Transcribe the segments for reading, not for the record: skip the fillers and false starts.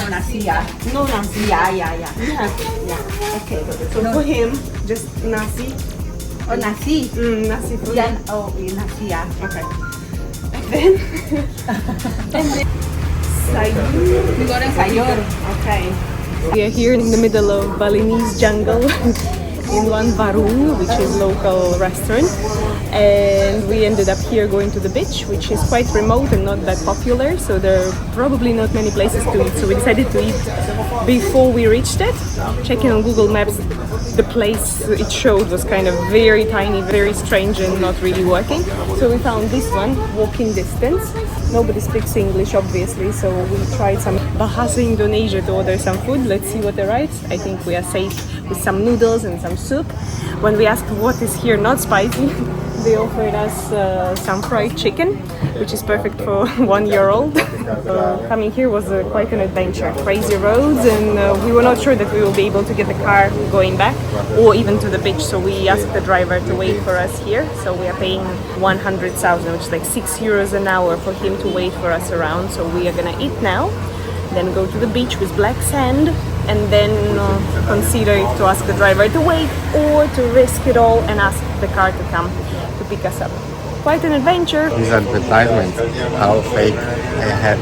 no nasi, yeah. No nasi. Yeah. Yeah. Okay. So for him, just nasi. Oh, nasi. Nasi for Yeah, him. oh, nasi, yeah. Okay. And then sayur. Goreng sayur. Okay. We are here in the middle of Balinese jungle in one warung, which is local restaurant. And we ended up here going to the beach, which is quite remote and not that popular, so there are probably not many places to eat. So we decided to eat before we reached it. Checking on Google Maps, the place it showed was kind of very tiny, very strange and not really working. So we found this one, walking distance. Nobody speaks English, obviously, so we tried some Bahasa Indonesia to order some food. Let's see what arrives. I think we are safe with some noodles and some soup. When we asked what is here not spicy, they offered us some fried chicken, which is perfect for 1 year old. Coming here was quite an adventure. Crazy roads, and we were not sure that we will be able to get the car going back or even to the beach, so we asked the driver to wait for us here. So we are paying 100,000, which is like €6 an hour for him to wait for us around. So we are gonna eat now, then go to the beach with black sand, and then consider if to ask the driver to wait or to risk it all and ask the car to come to pick us up. Quite an adventure. These advertisements, how fake.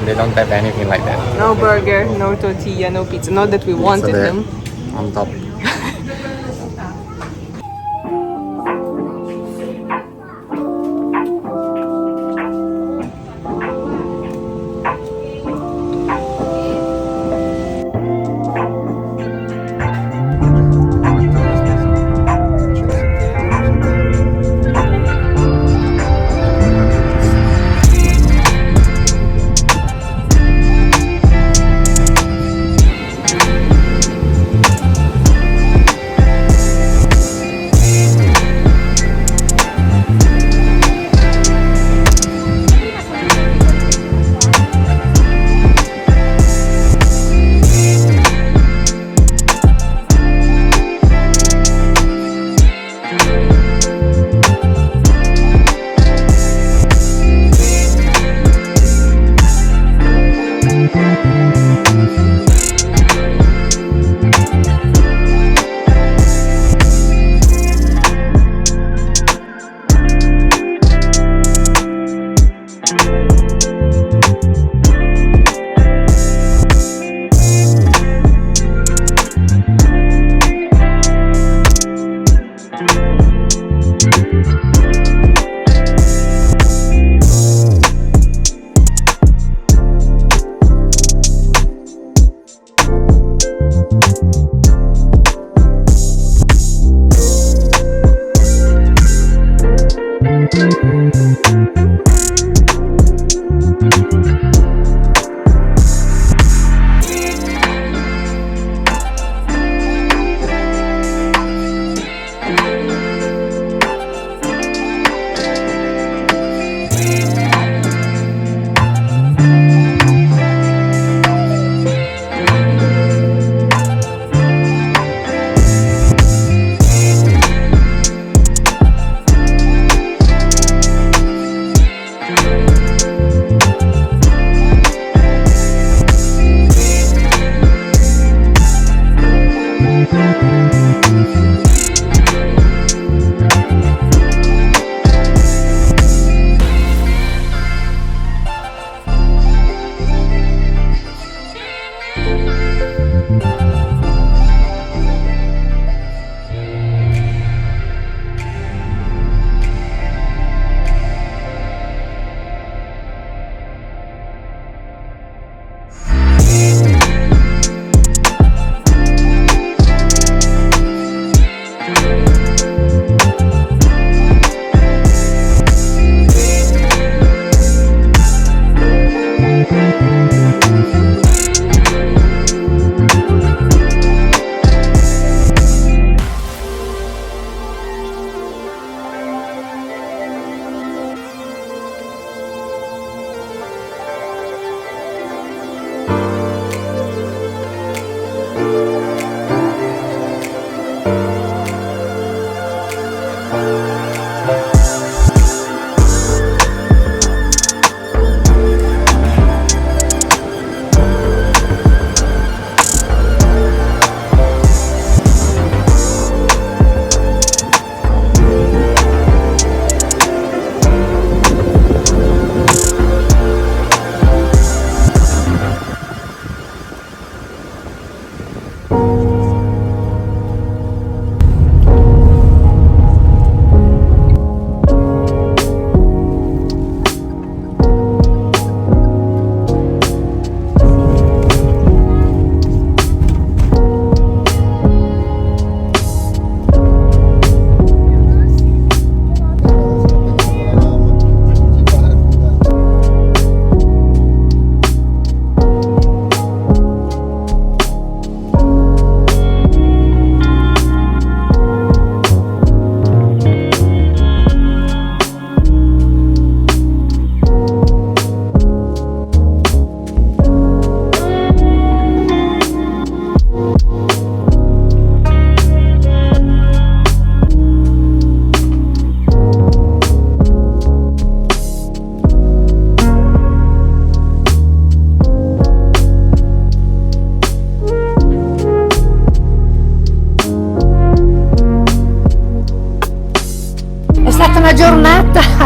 They don't have anything like that. No burger, no tortilla, no pizza. Not that we wanted them. On top.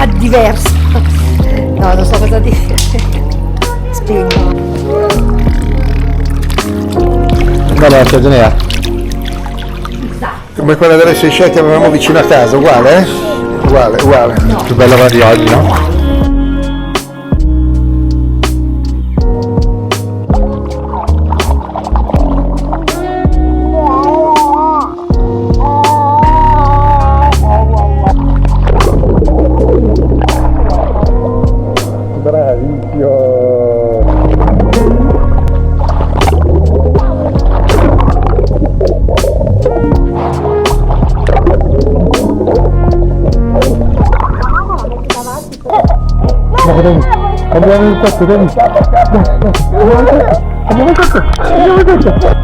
ma diverso. No, non so cosa dire. Spiego. Bella stagione. Come quella delle Seychelles che avevamo vicino a casa, uguale, eh? Uguale, uguale. Più bella va di oggi, no? Andiamo in questo, dai. Andiamo in questo, andiamo in questo.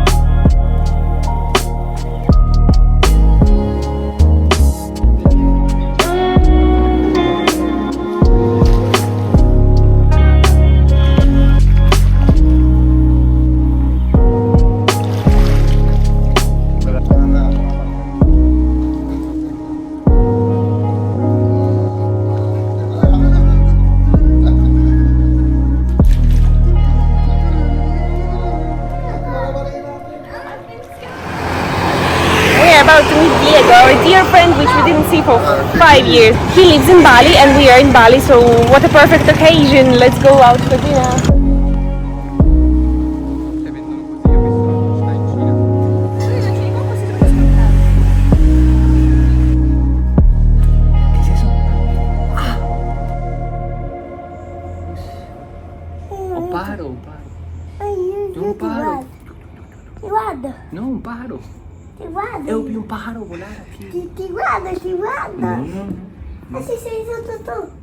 About to meet Diego, our dear friend which we didn't see for 5 years. He lives in Bali and we are in Bali, so what a perfect occasion. Let's go out for dinner. No, un pájaro. Ti guarda? Eu vi um pájaro volar aqui. Ti guarda, ti guarda. Sì, sei sotto tu.